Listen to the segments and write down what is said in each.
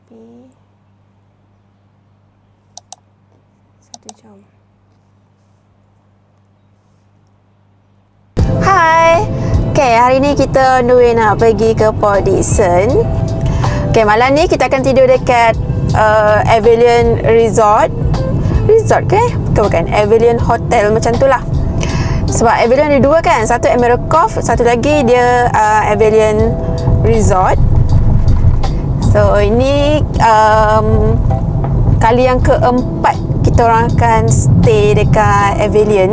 Lebih 1 jam. Hai. Okay, hari ni kita on the way nak pergi ke Port Dickson. Okay, malam ni kita akan tidur dekat Avalon Resort. Resort ke? Bukan. Avalon Hotel macam tu lah. Sebab Avalon ada 2 kan. Satu AmeriCorp, satu lagi dia Avalon Resort. So ini kali yang keempat kita orang akan stay dekat Avalon.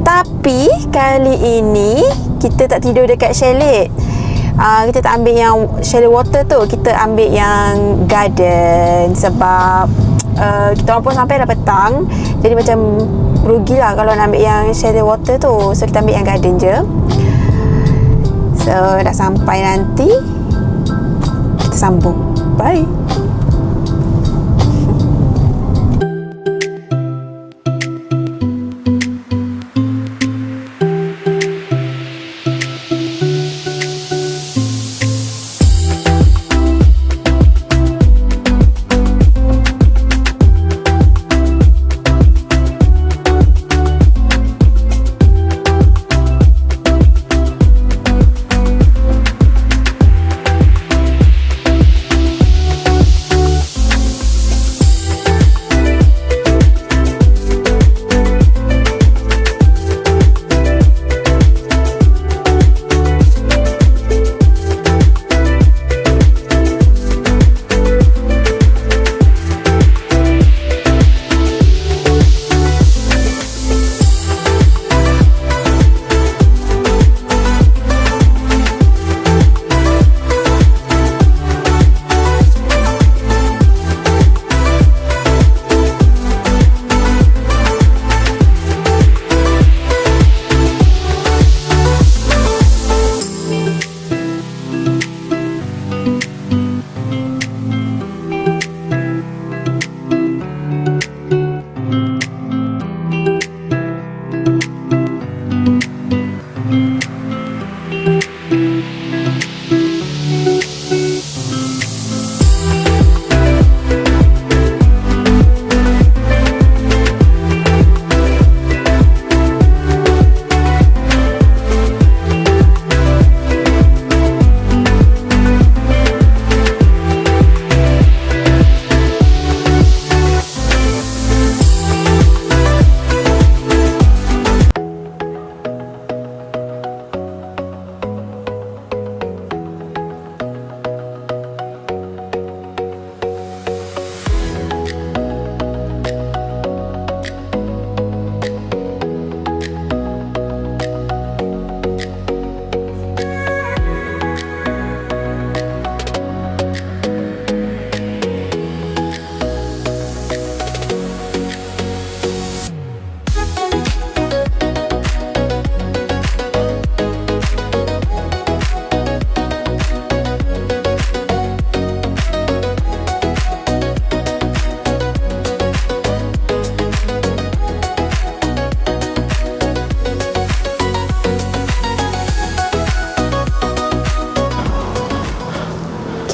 Tapi kali ini kita tak tidur dekat chalet. Kita tak ambil yang chalet water tu, kita ambil yang garden. Sebab kita orang pun sampai dah petang, jadi macam rugilah kalau nak ambil yang chalet water tu. So kita ambil yang garden je. So dah sampai nanti kita sambung. Bye.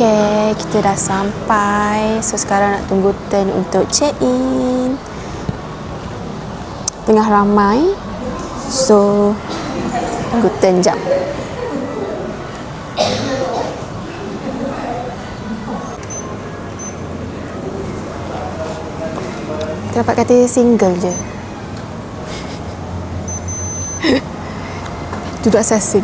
Okay, kita dah sampai. So sekarang nak tunggu turn untuk check in. Tengah ramai. So tunggu turn jap. Kita dapat katil single je. Duduk assassin.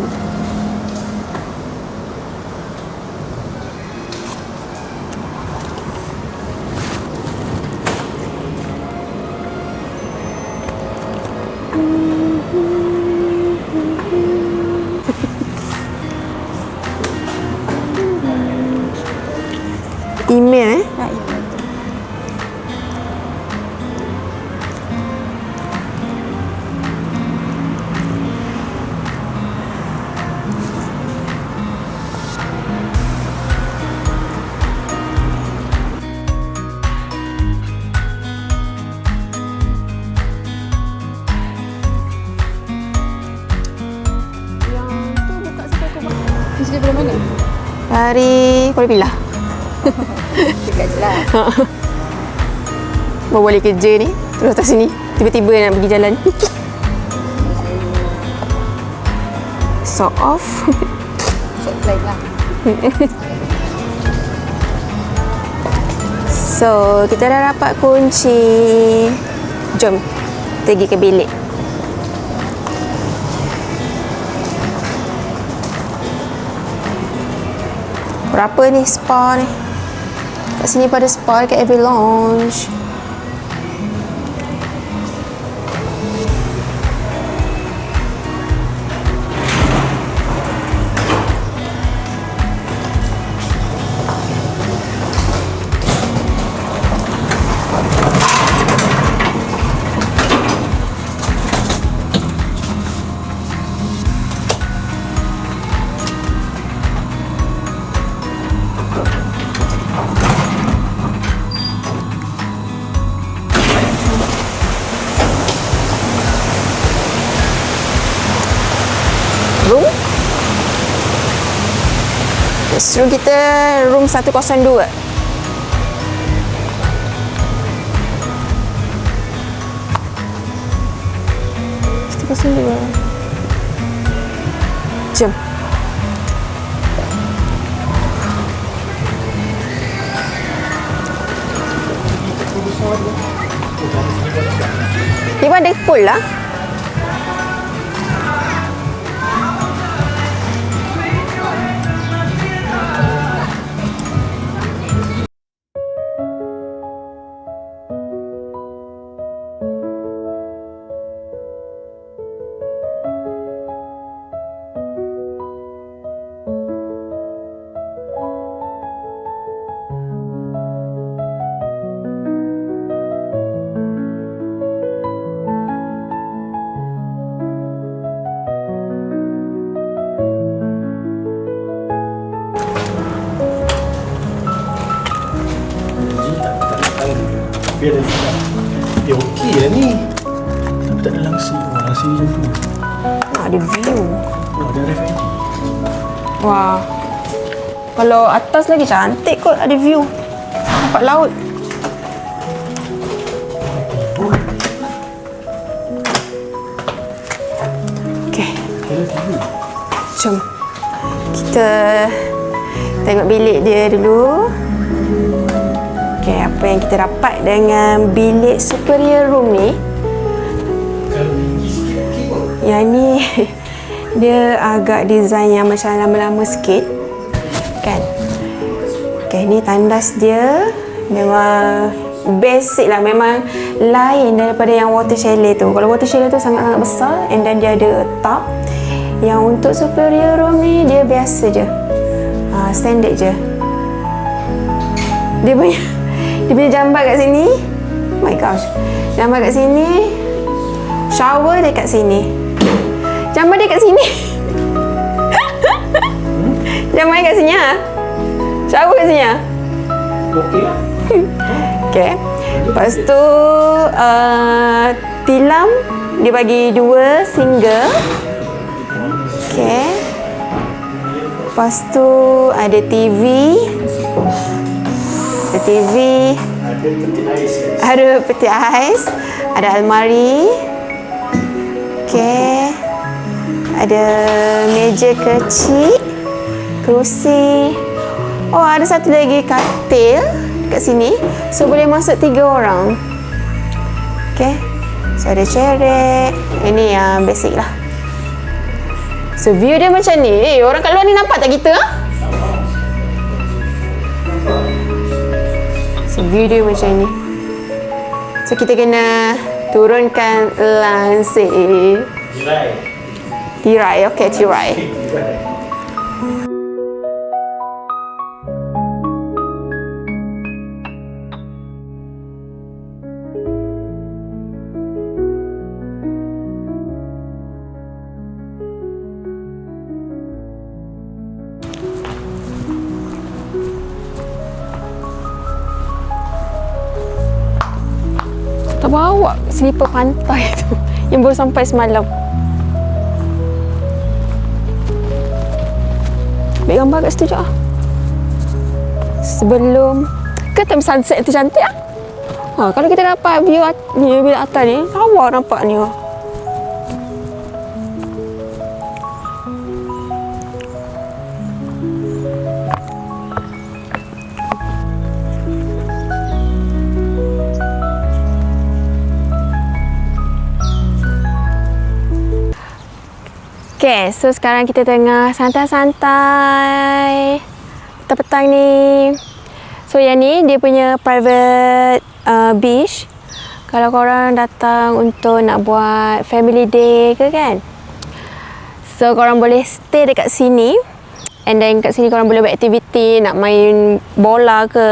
Email Dari Kuala Pilah. Dekat je lah. Baru balik kerja ni, terus atas sini. Tiba-tiba nak pergi jalan. Sort off. Short flight lah. So, kita dah dapat kunci. Jom, kita pergi ke bilik. Berapa ni spa ni? Kat sini pada spa dekat Every Lounge. Room. Suruh kita room 102. Jom. Dia pun ada pool lah. Biar dia cakap, okey lah ni. Tapi tak ada langsir. Oh, langsir macam tu. Ada view. Oh, ada RFID. Wah. Kalau atas lagi cantik kot, ada view. Nampak laut. Okey. Jom. Kita tengok bilik dia dulu. Okay, apa yang kita dapat dengan bilik superior room ni? Yang ni dia agak design yang macam lama-lama sikit, kan? Okay, ni tandas dia memang basic lah, memang lain daripada yang water chalet tu. Kalau water chalet tu sangat-sangat besar, and then dia ada tub. Yang untuk superior room ni dia biasa je, standard je. Dia punya jambar kat sini. Oh my gosh. Jambar kat sini. Shower dia kat sini. Jambar dia kat sini. Jambar dia kat sini ah. Shower kat sini ah. Okey lah. Okay. Lepas tu tilam dia bagi 2 single. Okay. Lepas tu ada TV. Ada TV. Ada peti ais. Ada almari. Okay. Ada meja kecil. Kerusi. Oh, ada satu lagi katil kat sini. So, boleh masuk 3 orang. Okay. So, ada cerek. Ini yang basic lah. So, view dia macam ni. Orang kat luar ni nampak tak kita? So, view dia macam ni. So, kita kena turunkan lansir. Tirai. Okay, tirai. Tak bawa slipper pantai tu yang baru sampai semalam. Ambil gambar kat situ je lah. Sebelum Ke time sunset tu cantik lah. Kalau kita dapat view ni, bila atas ni, lawa nampak ni. Okay, so sekarang kita tengah santai-santai petang-petang ni. So yang ni dia punya private beach. Kalau korang datang untuk nak buat family day ke kan, so korang boleh stay dekat sini. And then kat sini korang boleh buat aktiviti, nak main bola ke,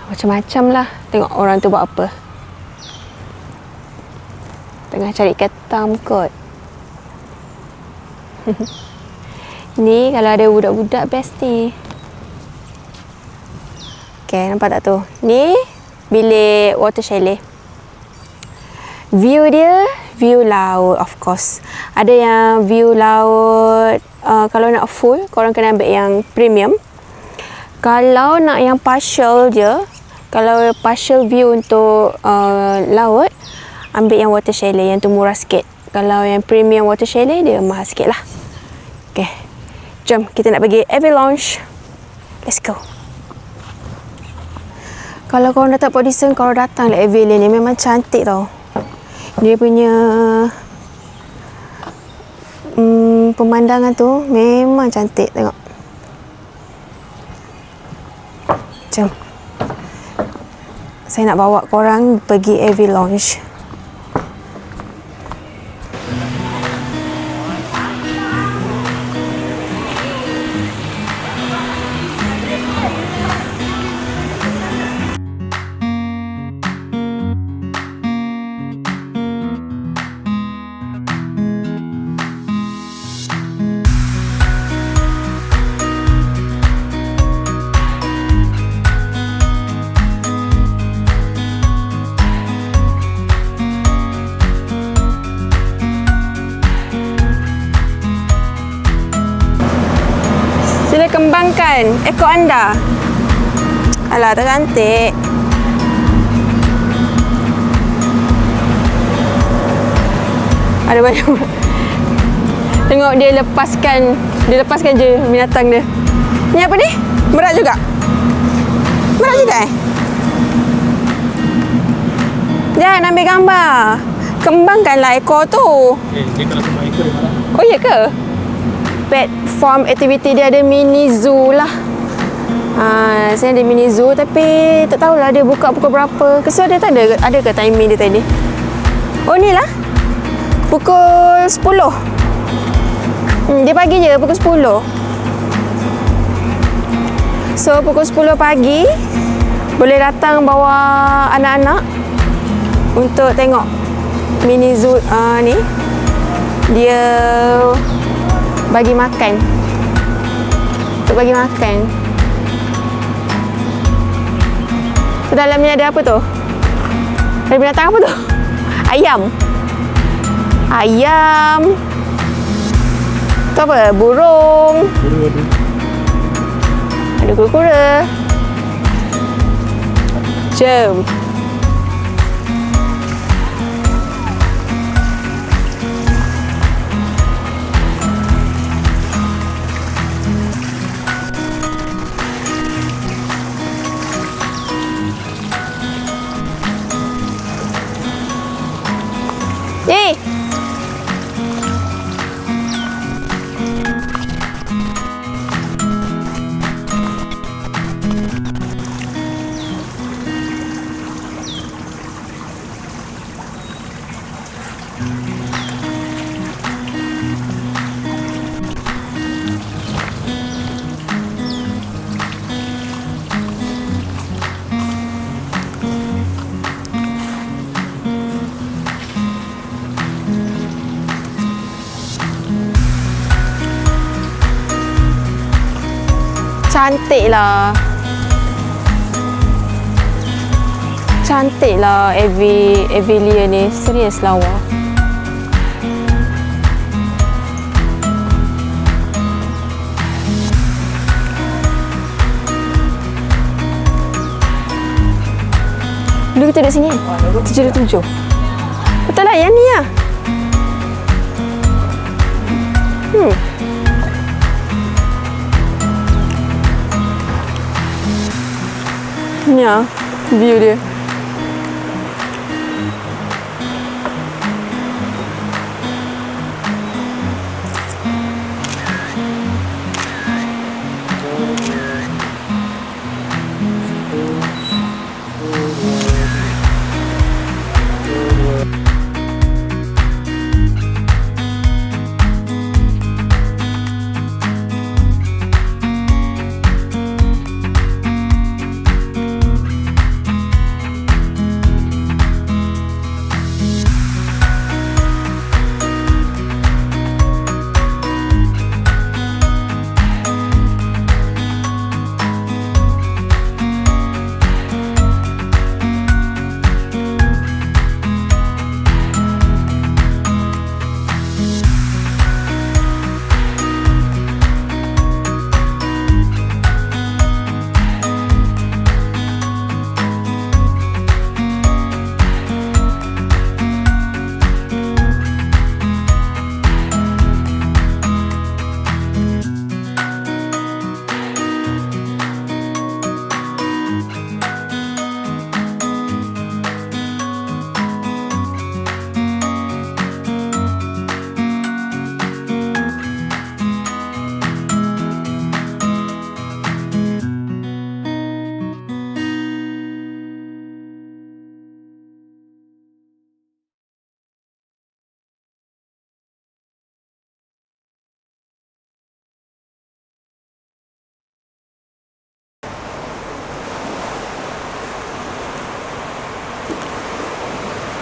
macam-macam lah. Tengok orang tu buat apa. Tengah cari ketam kot. Ni kalau ada budak-budak best ni. Okay, nampak tak tu? Ni bilik water chalet. View dia, view laut of course. Ada yang view laut, kalau nak full, korang kena ambil yang premium. Kalau nak yang partial je, kalau partial view untuk laut, ambil yang water chalet, yang tu murah sikit. Kalau yang premium water chalet, dia mahal sikit lah. Okay, jom kita nak pergi Avi Lounge. Let's go. Kalau korang datang Port Dickson, korang datang lah Avi ni, memang cantik tau. Dia punya pemandangan tu memang cantik, tengok. Jom. Saya nak bawa korang pergi Avi Lounge. Sila kembangkan ekor anda. Alah, tak cantik. Ada banyak. Tengok dia lepaskan je binatang dia. Ni apa ni? Merak juga? Merak juga Jangan ambil gambar. Kembangkanlah ekor tu. Dia kalau kembang ekor dia marah. Oh, iya ke? Pet farm activity dia ada mini zoo lah. Saya ada mini zoo tapi tak tahulah dia buka pukul berapa. So dia tak ada ke timing dia tadi? Oh, ni lah. Pukul 10. Dia pagi je, pukul 10. So pukul 10 pagi boleh datang bawa anak-anak untuk tengok mini zoo ni. Dia bagi makan. Untuk bagi makan. So, dalamnya ada apa tu? Ada binatang apa tu? Ayam. Ayam. Tu apa? Burung. Burung ada. Ada kura-kura. Jom. Cantik lah. Cantik lah Avilia ni. Serius lawa. Dulu kita duduk sini kan? 727. Betul lah, yang ni lah. Ni lah view dia.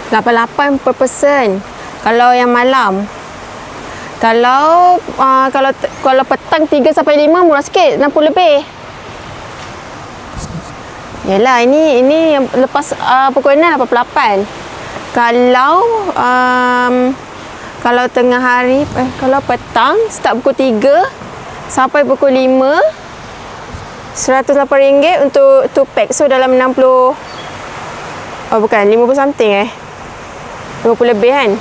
$88 per person kalau yang malam. Kalau petang 3 sampai 5 murah sikit, 60 lebih. Yalah, ini yang lepas pukul 6 88. Kalau tengah hari, kalau petang start pukul 3 sampai pukul 5, RM108 untuk 2 pack. So dalam 60, oh bukan, 50 something 50 lebih kan?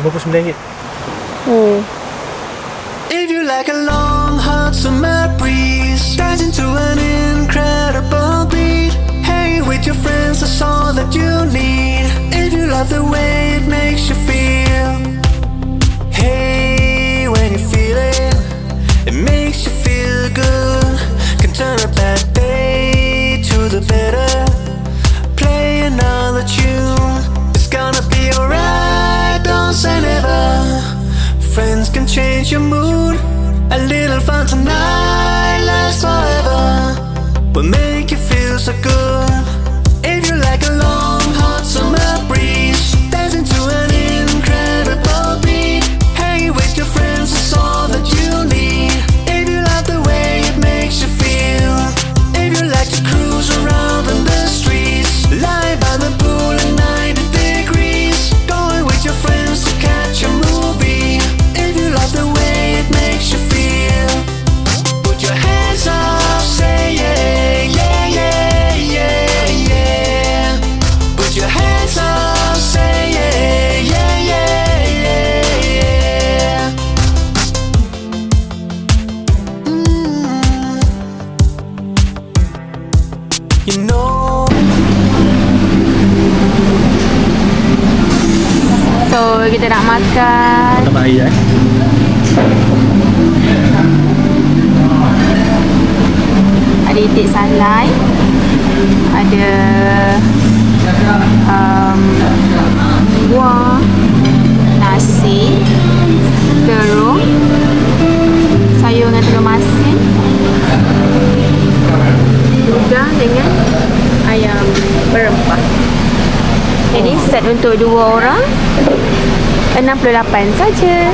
56. RM59. If you like a long hot summer breeze, dance into an incredible beat. Hang with your friends, that's all that you need. If you love the way it makes you feel. Hey, when you feel it, it makes you feel good. Can turn a bad day to the better. Play another tune, it's gonna be alright, don't say never. Friends can change your mood, a little fun tonight lasts forever. Will make you feel so good. If you like a long hot summer breeze, dancing to an incredible beat. Hanging with your friends is all that you need. If you like the way it makes you feel. If you like to cruise around in the streets, lie by the pool at 90 degrees, going with your friends to catch a movie. If you love the way it makes you feel, put your hands up, say yeah, yeah, yeah, yeah, yeah. Put your hands up, say yeah, yeah, yeah, yeah, yeah. You know. So kita nak makan. Tambah air Ada itik salai, ada buah, nasi, terung, sayur dengan telur masin, juga dengan ayam berempah. Jadi set untuk 2 orang 68 saja.